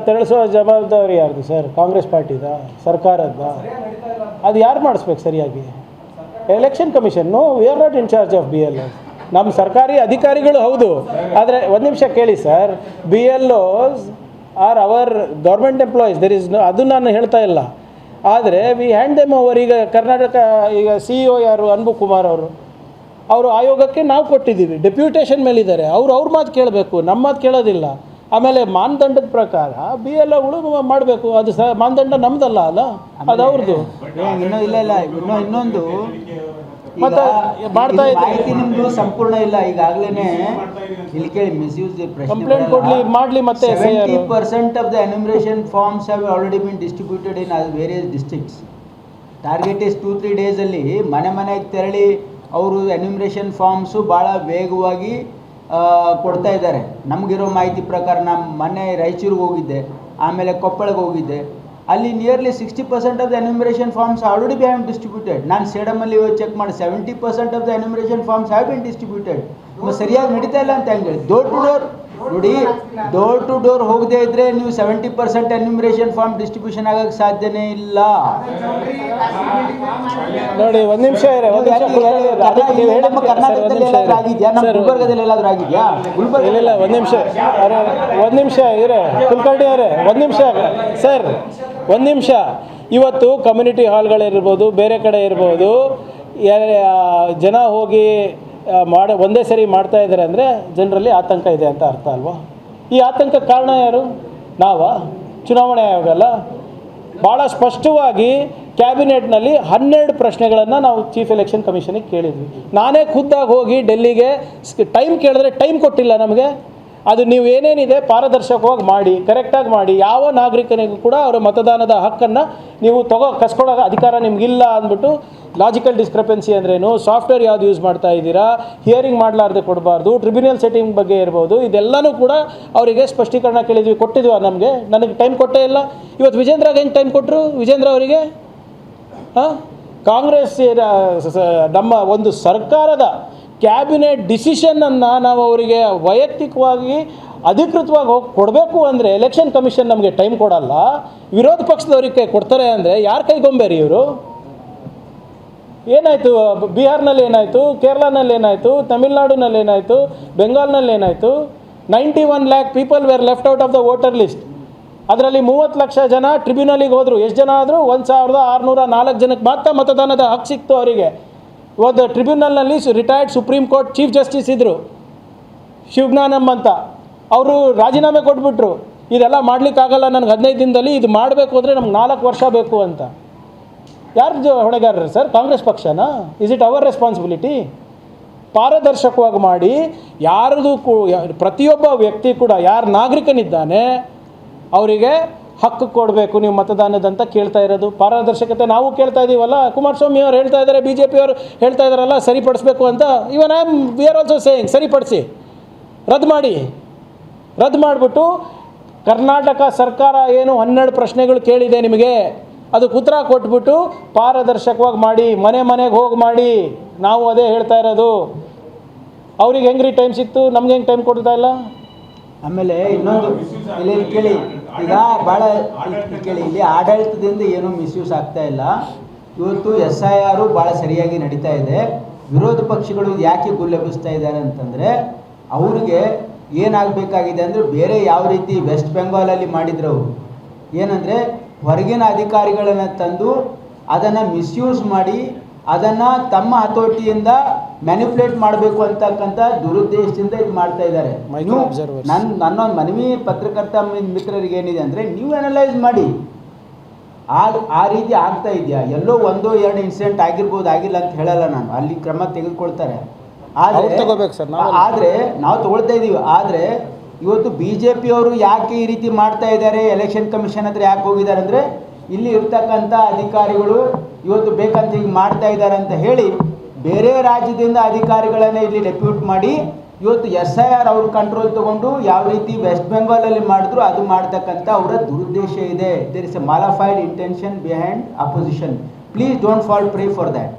ತೆರಳಿಸೋ ಜವಾಬ್ದಾರಿ ಯಾರ್ದು ಸರ್? ಕಾಂಗ್ರೆಸ್ ಪಾರ್ಟಿದ, ಸರ್ಕಾರದ? ಅದು ಯಾರು ಮಾಡಿಸ್ಬೇಕು ಸರಿಯಾಗಿ? Election commission. We are not in charge of BLOs. ನಮ್ಮ ಸರ್ಕಾರಿ ಅಧಿಕಾರಿಗಳು ಹೌದು, ಆದರೆ ಒಂದು ನಿಮಿಷ ಕೇಳಿ sir, BLOs are our government employees. ಅದು ನಾನು ಹೇಳ್ತಾ ಇಲ್ಲ, ಆದರೆ ವಿ ಹ್ಯಾಂಡ್ ದೆಮ್ ಓವರ್. ಈಗ ಕರ್ನಾಟಕ ಈಗ CEO ಯಾರು? ಅನ್ಬು ಕುಮಾರ್ ಅವರು ಆಯೋಗಕ್ಕೆ ನಾವು ಕೊಟ್ಟಿದ್ದೀವಿ, ಡೆಪ್ಯೂಟೇಷನ್ ಮೇಲಿದ್ದಾರೆ. ಅವ್ರ ಮಾತು ಕೇಳಬೇಕು, ನಮ್ಮ ಮಾತು ಕೇಳೋದಿಲ್ಲ. ಆಮೇಲೆ ಮಾನದಂಡದ ಪ್ರಕಾರ BLOಗಳು ಮಾಡಬೇಕು. ಅದು ಮಾನದಂಡ ನಮ್ದಲ್ಲ ಅಲ್ಲ, ಅದು ಅವ್ರದ್ದು. ಇನ್ನೊಂದು ಮತ್ತೆ ಮಾಡ್ತಾ ಮಾಹಿತಿ ನಿಮ್ದು ಸಂಪೂರ್ಣ ಇಲ್ಲ. ಈಗಾಗಲೇ ಇಲ್ಲಿ ಕೇಳಿ, ಮಿಸ್ಯೂಸ್ ಕಂಪ್ಲೇಂಟ್ ಮಾಡಲಿ. ಮತ್ತೆ 70% of the enumeration forms have already been distributed in various districts. Target is 2-3 ಡೇಸಲ್ಲಿ ಮನೆಗೆ ತೆರಳಿ ಅವರು ಎನ್ಯುಮರೇಷನ್ ಫಾರ್ಮ್ಸು ಭಾಳ ವೇಗವಾಗಿ ಕೊಡ್ತಾ ಇದ್ದಾರೆ. ನಮಗಿರೋ ಮಾಹಿತಿ ಪ್ರಕಾರ ನಾನು ಮೊನ್ನೆ ರಾಯಚೂರಿಗೆ ಹೋಗಿದ್ದೆ, ಆಮೇಲೆ ಕೊಪ್ಪಳಕ್ಕೆ ಹೋಗಿದ್ದೆ. ಅಲ್ಲಿ nearly 60% of the enumeration forms already be have distributed. ನಾನು ಸೇಡಮಲ್ಲಿ ಚೆಕ್ ಮಾಡಿ 70% of the enumeration forms have been distributed. ಸರಿಯಾಗಿ ನಡೀತಾ ಇಲ್ಲ ಅಂತ ಹೆಂಗೆ ಹೇಳಿ? ಡೋರ್ ಟು ಡೋರ್ ನೋಡಿ, ಡೋರ್ ಟು ಡೋರ್ ಹೋಗದೇ ಇದ್ದರೆ ನೀವು 70% ಎನ್ಯುಮರೇಷನ್ ಫಾರ್ಮ್ ಡಿಸ್ಟ್ರಿಬ್ಯೂಷನ್ ಆಗೋಕ್ಕೆ ಸಾಧ್ಯನೇ ಇಲ್ಲ. ನೋಡಿ, ಒಂದು ನಿಮಿಷ ನಮ್ಮ ಕರ್ನಾಟಕದಲ್ಲಿ ಎಲ್ಲಾದ್ರೂ ಆಗಿದೆಯಾ? ನಮ್ಮ ಗುಲ್ಬರ್ಗದಲ್ಲಿ ಎಲ್ಲಾದ್ರೂ ಆಗಿದೆಯಾ? ಇಲ್ಲ, ಒಂದು ನಿಮಿಷ ಇರೇ ಕುಲಕರ್ಣಿ ಅವರೇ, ಒಂದು ನಿಮಿಷ ಸರ್, ಒಂದು ನಿಮಿಷ. ಇವತ್ತು ಕಮ್ಯುನಿಟಿ ಹಾಲ್ಗಳಿರ್ಬೋದು, ಬೇರೆ ಕಡೆ ಇರ್ಬೋದು, ಜನ ಹೋಗಿ ಒಂದೇ ಸರಿ ಮಾಡ್ತಾ ಇದ್ದಾರೆ ಅಂದರೆ ಜನರಲ್ಲಿ ಆತಂಕ ಇದೆ ಅಂತ ಅರ್ಥ ಅಲ್ವಾ? ಈ ಆತಂಕಕ್ಕೆ ಕಾರಣ ಯಾರು? ನಾವಾ? ಚುನಾವಣೆ ಆಯೋಗ ಅಲ್ಲ? ಭಾಳ ಸ್ಪಷ್ಟವಾಗಿ ಕ್ಯಾಬಿನೆಟ್ನಲ್ಲಿ 12 ಪ್ರಶ್ನೆಗಳನ್ನು ನಾವು ಚೀಫ್ ಎಲೆಕ್ಷನ್ ಕಮಿಷನಿಗೆ ಕೇಳಿದ್ವಿ. ನಾನೇ ಖುದ್ದಾಗಿ ಹೋಗಿ ಡೆಲ್ಲಿಗೆ ಟೈಮ್ ಕೇಳಿದ್ರೆ ಟೈಮ್ ಕೊಟ್ಟಿಲ್ಲ ನಮಗೆ. ಅದು ನೀವು ಏನೇನಿದೆ ಪಾರದರ್ಶಕವಾಗಿ ಮಾಡಿ, ಕರೆಕ್ಟಾಗಿ ಮಾಡಿ. ಯಾವ ನಾಗರಿಕನಿಗೂ ಕೂಡ ಅವರ ಮತದಾನದ ಹಕ್ಕನ್ನು ನೀವು ಕಸ್ಕೊಳ್ಳೋ ಅಧಿಕಾರ ನಿಮಗಿಲ್ಲ ಅಂದ್ಬಿಟ್ಟು ಲಾಜಿಕಲ್ ಡಿಸ್ಕ್ರಪೆನ್ಸಿ ಅಂದ್ರೇನು, ಸಾಫ್ಟ್ವೇರ್ ಯಾವುದು ಯೂಸ್ ಮಾಡ್ತಾ ಇದ್ದೀರಾ, ಹಿಯರಿಂಗ್ ಮಾಡಲಾರ್ದೆ ಕೊಡಬಾರ್ದು, ಟ್ರಿಬ್ಯುನಲ್ ಸೆಟ್ಟಿಂಗ್ ಬಗ್ಗೆ ಇರ್ಬೋದು, ಇದೆಲ್ಲನೂ ಕೂಡ ಅವರಿಗೆ ಸ್ಪಷ್ಟೀಕರಣ ಕೇಳಿದ್ವಿ. ಕೊಟ್ಟಿದ್ವಿ ನನಗೆ ಟೈಮ್ ಕೊಟ್ಟೇ ಇಲ್ಲ. ಇವತ್ತು ವಿಜೇಂದ್ರಗೆ ಹೆಂಗೆ ಟೈಮ್ ಕೊಟ್ಟರು? ವಿಜೇಂದ್ರ ಅವರಿಗೆ ಕಾಂಗ್ರೆಸ್ ನಮ್ಮ ಒಂದು ಸರ್ಕಾರದ ಕ್ಯಾಬಿನೆಟ್ ಡಿಸಿಷನನ್ನು ನಾವು ಅವರಿಗೆ ವೈಯಕ್ತಿಕವಾಗಿ ಅಧಿಕೃತವಾಗಿ ಹೋಗಿ ಕೊಡಬೇಕು ಅಂದರೆ ಎಲೆಕ್ಷನ್ ಕಮಿಷನ್ ನಮಗೆ ಟೈಮ್ ಕೊಡಲ್ಲ. ವಿರೋಧ ಪಕ್ಷದವರಿಗೆ ಕೊಡ್ತಾರೆ ಅಂದರೆ ಯಾರ ಕೈಗೊಂಬೇರಿ ಇವರು? ಏನಾಯಿತು? ಬಿಹಾರ್ನಲ್ಲಿ ಏನಾಯಿತು? ಕೇರಳನಲ್ಲಿ ಏನಾಯಿತು? ತಮಿಳ್ನಾಡಿನಲ್ಲಿ ಏನಾಯಿತು? ಬೆಂಗಾಲ್ನಲ್ಲಿ ಏನಾಯಿತು? 91 lakh people were left out of the voter list. ಅದರಲ್ಲಿ 30 ಲಕ್ಷ ಜನ ಟ್ರಿಬ್ಯುನಲಿಗೆ ಹೋದರು. ಎಷ್ಟು ಜನ ಆದರೂ? 1604 ಜನಕ್ಕೆ ಮಾತ್ರ ಮತದಾನದ ಹಕ್ಕು ಸಿಕ್ತು ಅವರಿಗೆ. ಒಂದು ಟ್ರಿಬ್ಯುನಲ್ನಲ್ಲಿ retired supreme court chief justice ಇದ್ದರು, ಶಿವಜ್ಞಾನಂ ಅಂತ. ಅವರು ರಾಜೀನಾಮೆ ಕೊಟ್ಬಿಟ್ರು. ಇದೆಲ್ಲ ಮಾಡಲಿಕ್ಕಾಗಲ್ಲ ನನಗೆ 15 ದಿನದಲ್ಲಿ, ಇದು ಮಾಡಬೇಕು ಅಂದರೆ ನಮ್ಗೆ 4 ವರ್ಷ ಬೇಕು ಅಂತ. ಯಾರು ಹೊಣೆಗಾರರು ಸರ್? ಕಾಂಗ್ರೆಸ್ ಪಕ್ಷನಾ? Is it our responsibility? ಪಾರದರ್ಶಕವಾಗಿ ಮಾಡಿ, ಯಾರಿಗೂ ಪ್ರತಿಯೊಬ್ಬ ವ್ಯಕ್ತಿ ಕೂಡ ಯಾರು ನಾಗರಿಕನಿದ್ದಾನೆ ಅವರಿಗೆ ಹಕ್ಕು ಕೊಡಬೇಕು ನೀವು ಮತದಾನದಂತ ಕೇಳ್ತಾ ಇರೋದು. ಪಾರದರ್ಶಕತೆ ನಾವು ಕೇಳ್ತಾ ಇದ್ದೀವಲ್ಲ. ಕುಮಾರಸ್ವಾಮಿ ಅವರು ಹೇಳ್ತಾ ಇದ್ದಾರೆ, BJP ಅವರು ಹೇಳ್ತಾ ಇದ್ದಾರಲ್ಲ ಸರಿಪಡಿಸ್ಬೇಕು ಅಂತ. ಇವನ್ ವಿ ಆರ್ ಆಲ್ಸೋ ಸೇಯಿಂಗ್ ಸರಿಪಡಿಸಿ, ರದ್ದು ಮಾಡಿಬಿಟ್ಟು ಕರ್ನಾಟಕ ಸರ್ಕಾರ ಏನು 12 ಪ್ರಶ್ನೆಗಳು ಕೇಳಿದೆ ನಿಮಗೆ, ಅದಕ್ಕೆ ಉತ್ತರ ಕೊಟ್ಬಿಟ್ಟು ಪಾರದರ್ಶಕವಾಗಿ ಮಾಡಿ, ಮನೆಗೆ ಹೋಗಿ ಮಾಡಿ. ನಾವು ಅದೇ ಹೇಳ್ತಾ ಇರೋದು. ಅವ್ರಿಗೆ ಹೆಂಗ್ರಿ ಟೈಮ್ ಸಿಕ್ತು, ನಮ್ಗೆ ಹೆಂಗೆ ಟೈಮ್ ಕೊಡ್ತಾ ಇಲ್ಲ? ಆಮೇಲೆ ಇನ್ನೊಂದು ಇಲ್ಲಿ ಕೇಳಿ, ಈಗ ಭಾಳ ಕೇಳಿ, ಇಲ್ಲಿ ಆಡಳಿತದಿಂದ ಏನೂ ಮಿಸ್ಯೂಸ್ ಆಗ್ತಾ ಇಲ್ಲ. ಇವತ್ತು SIR ಭಾಳ ಸರಿಯಾಗಿ ನಡೀತಾ ಇದೆ. ವಿರೋಧ ಪಕ್ಷಗಳು ಯಾಕೆ ಗುಲ್ಲೆಬ್ಬಿಸ್ತಾ ಇದ್ದಾರೆ ಅಂತಂದರೆ, ಅವ್ರಿಗೆ ಏನಾಗಬೇಕಾಗಿದೆ ಅಂದರೆ ಬೇರೆ ಯಾವ ರೀತಿ ವೆಸ್ಟ್ ಬೆಂಗಾಲಲ್ಲಿ ಮಾಡಿದ್ರು ಅವರು ಏನಂದರೆ, ಹೊರಗಿನ ಅಧಿಕಾರಿಗಳನ್ನು ತಂದು ಅದನ್ನು ಮಿಸ್ಯೂಸ್ ಮಾಡಿ ಅದನ್ನು ತಮ್ಮ ಹತೋಟಿಯಿಂದ ಮ್ಯಾನಿಪುಲೇಟ್ ಮಾಡಬೇಕು ಅಂತಕ್ಕಂಥ ದುರುದ್ದೇಶದಿಂದ ಇದು ಮಾಡ್ತಾ ಇದ್ದಾರೆ. ನನ್ನೊಂದು ಮನವಿ ಪತ್ರಕರ್ತ ಮಿತ್ರರಿಗೆ ಏನಿದೆ ಅಂದರೆ, ನೀವು ಅನಲೈಸ್ ಮಾಡಿ ಆ ರೀತಿ ಆಗ್ತಾ ಇದೆಯಾ? ಎಲ್ಲೋ 1-2 ಇನ್ಸಿಡೆಂಟ್ ಆಗಿರ್ಬೋದು, ಆಗಿಲ್ಲ ಅಂತ ಹೇಳಲ್ಲ ನಾನು, ಅಲ್ಲಿ ಕ್ರಮ ತೆಗೆದುಕೊಳ್ತಾರೆ. ಆದರೆ ನಾವು ತಗೊಳ್ತಾ ಇದ್ದೀವಿ. ಆದರೆ ಇವತ್ತು BJP ಅವರು ಯಾಕೆ ಈ ರೀತಿ ಮಾಡ್ತಾ ಇದ್ದಾರೆ, ಎಲೆಕ್ಷನ್ ಕಮಿಷನ್ ಹತ್ರ ಯಾಕೆ ಹೋಗಿದ್ದಾರೆ ಅಂದರೆ, ಇಲ್ಲಿ ಇರ್ತಕ್ಕಂಥ ಅಧಿಕಾರಿಗಳು ಇವತ್ತು ಬೇಕಂತ ಈಗ ಮಾಡ್ತಾ ಇದ್ದಾರೆ ಅಂತ ಹೇಳಿ ಬೇರೆ ರಾಜ್ಯದಿಂದ ಅಧಿಕಾರಿಗಳನ್ನೇ ಇಲ್ಲಿ ಡೆಪ್ಯೂಟ್ ಮಾಡಿ ಇವತ್ತು SIR ಅವ್ರ ಕಂಟ್ರೋಲ್ ತಗೊಂಡು ಯಾವ ರೀತಿ ವೆಸ್ಟ್ ಬೆಂಗಾಲಲ್ಲಿ ಮಾಡಿದ್ರು ಅದು ಮಾಡ್ತಕ್ಕಂಥ ಅವರ ದುರುದ್ದೇಶ ಇದೆ. There is a malafide intention behind opposition. Please don't fall prey for that.